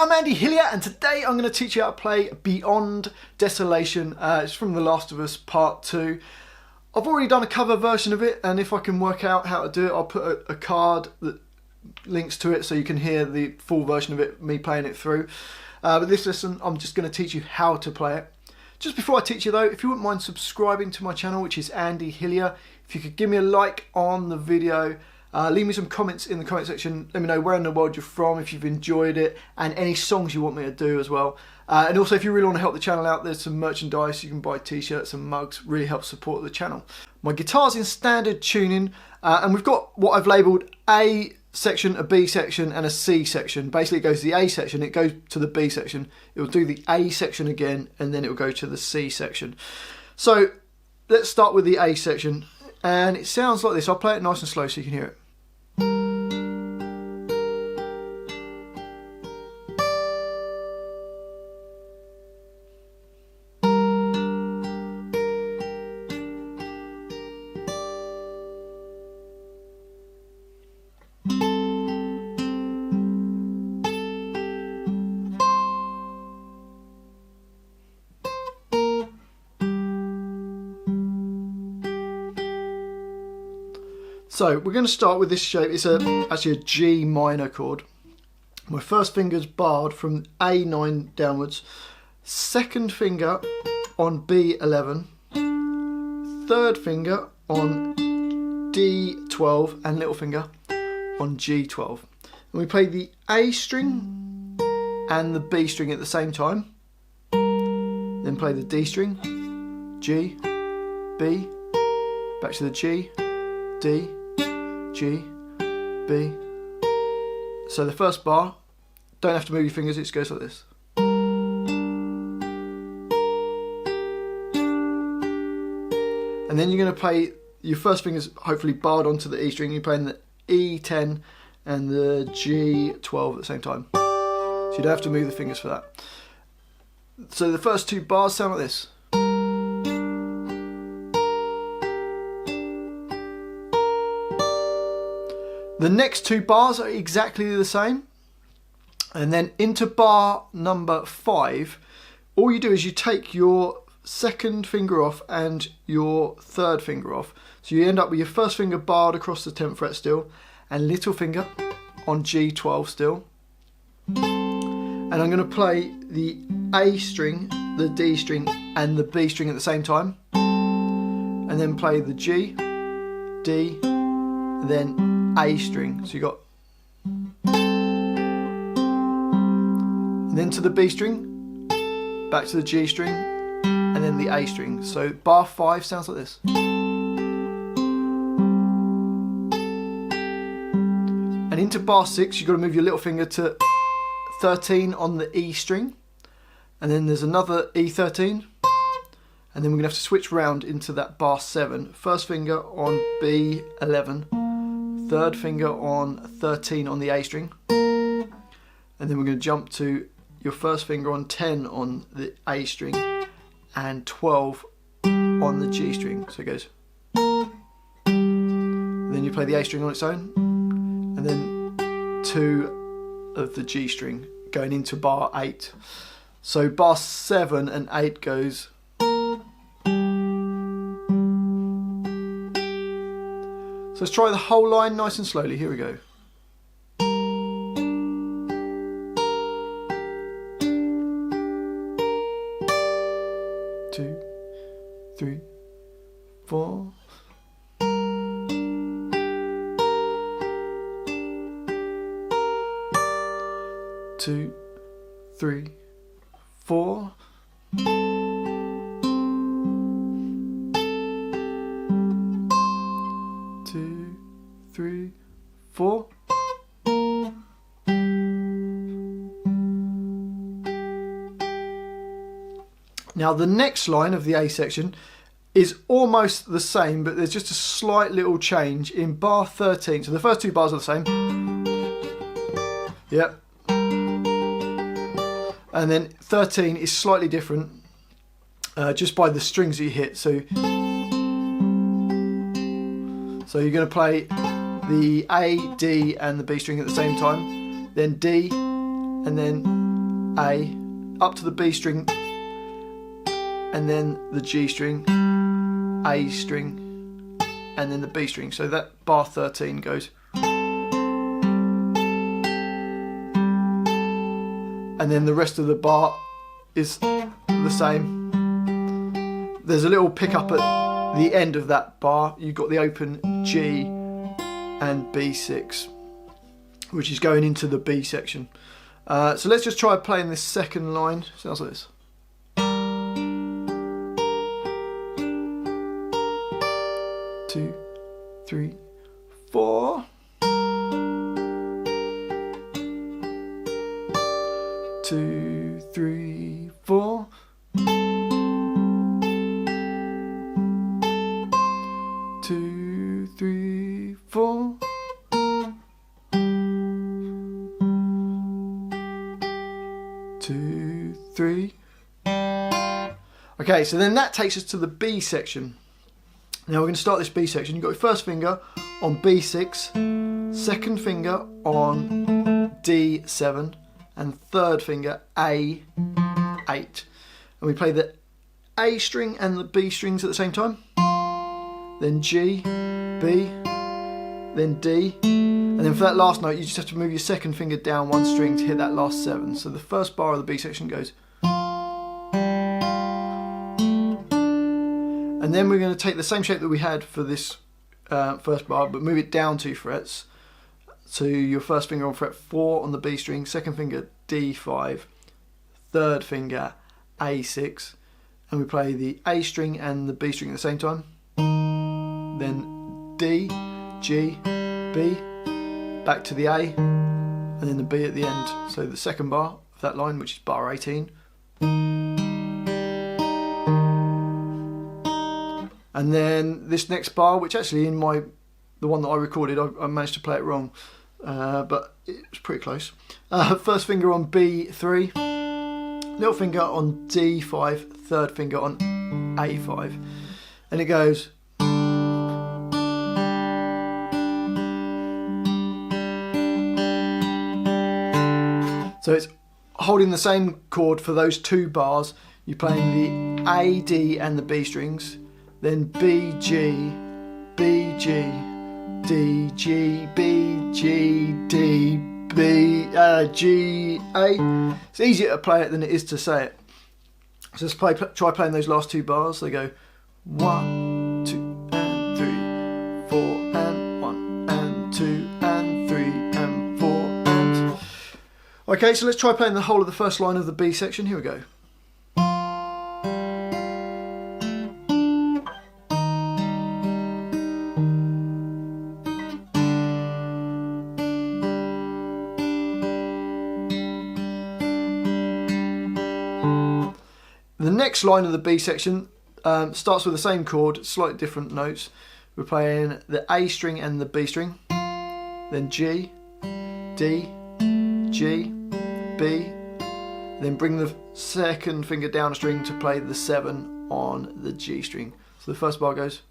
I'm Andy Hillier, and today I'm going to teach you how to play Beyond Desolation. It's from The Last of Us Part 2. I've already done a cover version of it, and if I can work out how to do it, I'll put a card that links to it so you can hear the full version of it, me playing it through. But this lesson, I'm just going to teach you how to play it. Just before I teach you though, if you wouldn't mind subscribing to my channel, which is Andy Hillier, if you could give me a like on the video, leave me some comments in the comment section, let me know where in the world you're from, if you've enjoyed it, and any songs you want me to do as well. And also, if you really want to help the channel out, there's some merchandise. You can buy t-shirts and mugs, really help support the channel. My guitar's in standard tuning, and we've got what I've labelled A section, a B section and a C section. Basically it goes to the A section, it goes to the B section, it will do the A section again, and then it will go to the C section. So let's start with the A section, and it sounds like this. I'll play it nice and slow so you can hear it. So we're going to start with this shape. It's actually a G minor chord. My first finger's barred from A9 downwards. Second finger on B11. Third finger on D12 and little finger on G12. And we play the A string and the B string at the same time. Then play the D string, G, B, back to the G, D, G, B. So the first bar, don't have to move your fingers, it just goes like this. And then you're going to play, your first finger's hopefully barred onto the E string, you're playing the E10 and the G12 at the same time. So you don't have to move the fingers for that. So the first two bars sound like this. The next two bars are exactly the same, and then into bar number 5, all you do is you take your second finger off and your third finger off. So you end up with your first finger barred across the 10th fret still, and little finger on G12 still. And I'm going to play the A string, the D string and the B string at the same time, and then play the G, D, and then A string. So you got, and then to the B string, back to the G string, and then the A string. So bar 5 sounds like this. And into bar 6 you've got to move your little finger to 13 on the E string, and then there's another E13, and then we're going to have to switch round into that bar 7. First finger on B11, third finger on 13 on the A string, and then we're going to jump to your first finger on 10 on the A string and 12 on the G string. So it goes, and then you play the A string on its own, and then 2 of the G string going into bar 8. So bar 7 and 8 goes. So let's try the whole line nice and slowly. Here we go. 2, 3, 4. 2, 3, 4. 2, 3, 4. Now the next line of the A section is almost the same, but there's just a slight little change in bar 13. So the first two bars are the same. Yep. And then 13 is slightly different, just by the strings that you hit. So you're going to play the A, D and the B string at the same time, then D, and then A, up to the B string, and then the G string, A string, and then the B string. So that bar 13 goes. And then the rest of the bar is the same. There's a little pickup at the end of that bar. You've got the open G and B6, which is going into the B section. So let's just try playing this second line. Sounds like this. 2, 3, 4. 2, 3, 4. 2, 3, 4. 2, 3. Okay, so then that takes us to the B section. Now we're going to start this B section. You've got your first finger on B6, second finger on D7, and third finger A8. And we play the A string and the B strings at the same time. Then G, B, then D. And then for that last note, you just have to move your second finger down one string to hit that last 7. So the first bar of the B section goes. And then we're going to take the same shape that we had for this first bar, but move it down 2 frets. So your first finger on fret 4 on the B string, second finger D5, third finger A6, and we play the A string and the B string at the same time. Then D, G, B, back to the A, and then the B at the end. So the second bar of that line, which is bar 18. And then this next bar, which actually in the one that I recorded, I managed to play it wrong, but it was pretty close. First finger on B3, little finger on D5, third finger on A5, and it goes. So it's holding the same chord for those 2 bars. You're playing the A, D, and the B strings. Then B, G, B, G, D, G, B, G, D, B, G, A. It's easier to play it than it is to say it. So let's try playing those last 2 bars. They go 1, 2, and 3, 4, and 1, and 2, and 3, and 4, and... Okay, so let's try playing the whole of the first line of the B section. Here we go. The next line of the B section starts with the same chord, slightly different notes. We're playing the A string and the B string, then G, D, G, B, then bring the second finger down a string to play the 7 on the G string. So the first bar goes.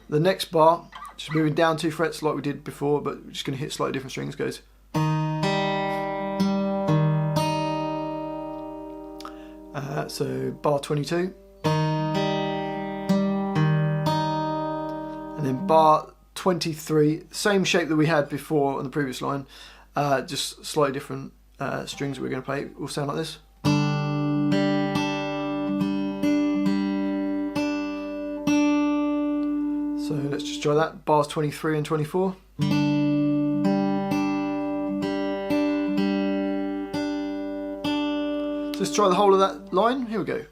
The next bar, just moving down 2 frets like we did before, but we're just going to hit slightly different strings, goes. So bar 22, and then bar 23, same shape that we had before on the previous line, just slightly different strings that we're going to play. Will sound like this. So let's just try that, bars 23 and 24. Let's try the whole of that line. Here we go.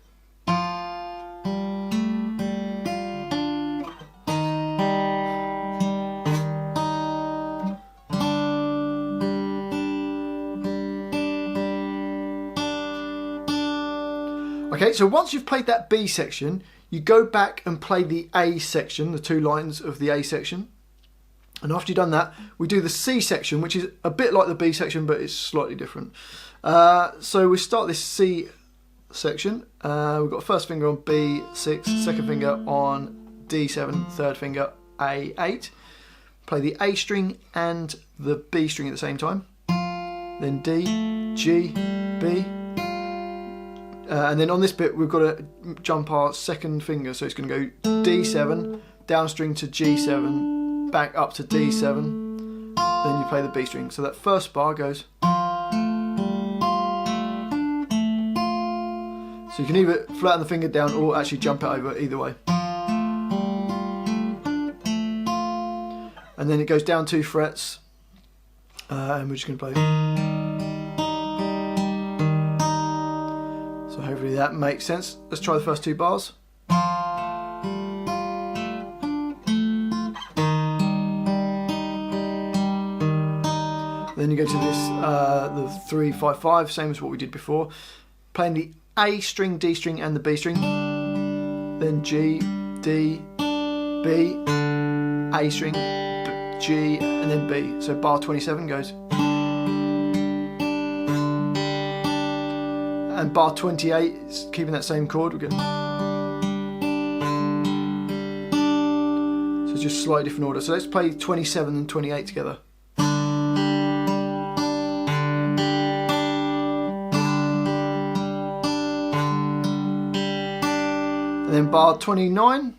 Okay, so once you've played that B section, you go back and play the A section, the 2 lines of the A section. And after you've done that, we do the C section, which is a bit like the B section, but it's slightly different. So we start this C section. We've got first finger on B6, second finger on D7, third finger A8. Play the A string and the B string at the same time. then D, G, B. And then on this bit we've got to jump our second finger, so it's going to go D7, down string to G7, back up to D7, then you play the B string. So that first bar goes. So you can either flatten the finger down or actually jump it over, either way. And then it goes down 2 frets, and we're just going to play. So hopefully that makes sense. Let's try the first 2 bars. Then you go to this, the 3-5-5, same as what we did before, playing the A string, D string, and the B string. Then G, D, B, A string, G, and then B. So bar 27 goes. And bar 28 is keeping that same chord. We're getting. So it's just slightly different order. So let's play 27 and 28 together. And then bar 29.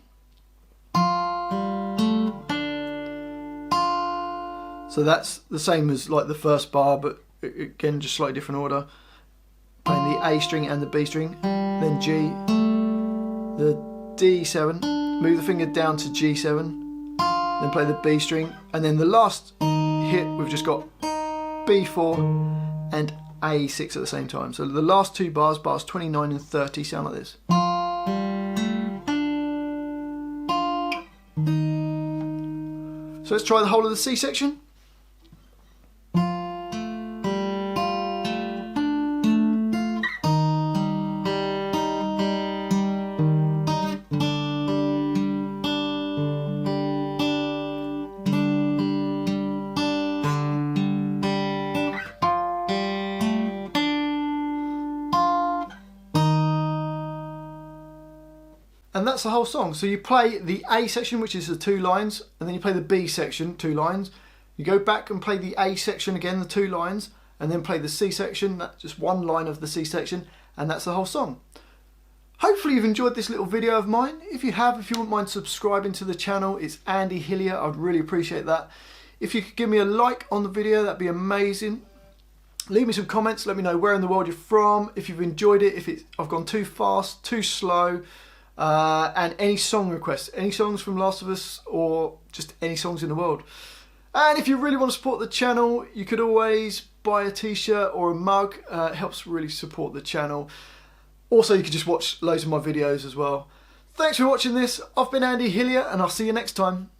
So that's the same as like the first bar, but again just slightly different order. Playing the A string and the B string, then G, the D7, move the finger down to G7, then play the B string, and then the last hit we've just got B4 and A6 at the same time. So the last 2 bars, bars 29 and 30, sound like this. So let's try the whole of the C section. And that's the whole song. So you play the A section, which is the 2 lines, and then you play the B section, 2 lines. You go back and play the A section again, the 2 lines, and then play the C section, that's just 1 line of the C section, and that's the whole song. Hopefully you've enjoyed this little video of mine. If you have, if you wouldn't mind subscribing to the channel, it's Andy Hillier. I'd really appreciate that. If you could give me a like on the video, that'd be amazing. Leave me some comments, let me know where in the world you're from, if you've enjoyed it, if I've gone too fast, too slow. And any song requests, any songs from Last of Us, or just any songs in the world. And if you really want to support the channel, you could always buy a t-shirt or a mug. It helps really support the channel. Also, you could just watch loads of my videos as well. Thanks for watching this. I've been Andy Hillier, and I'll see you next time.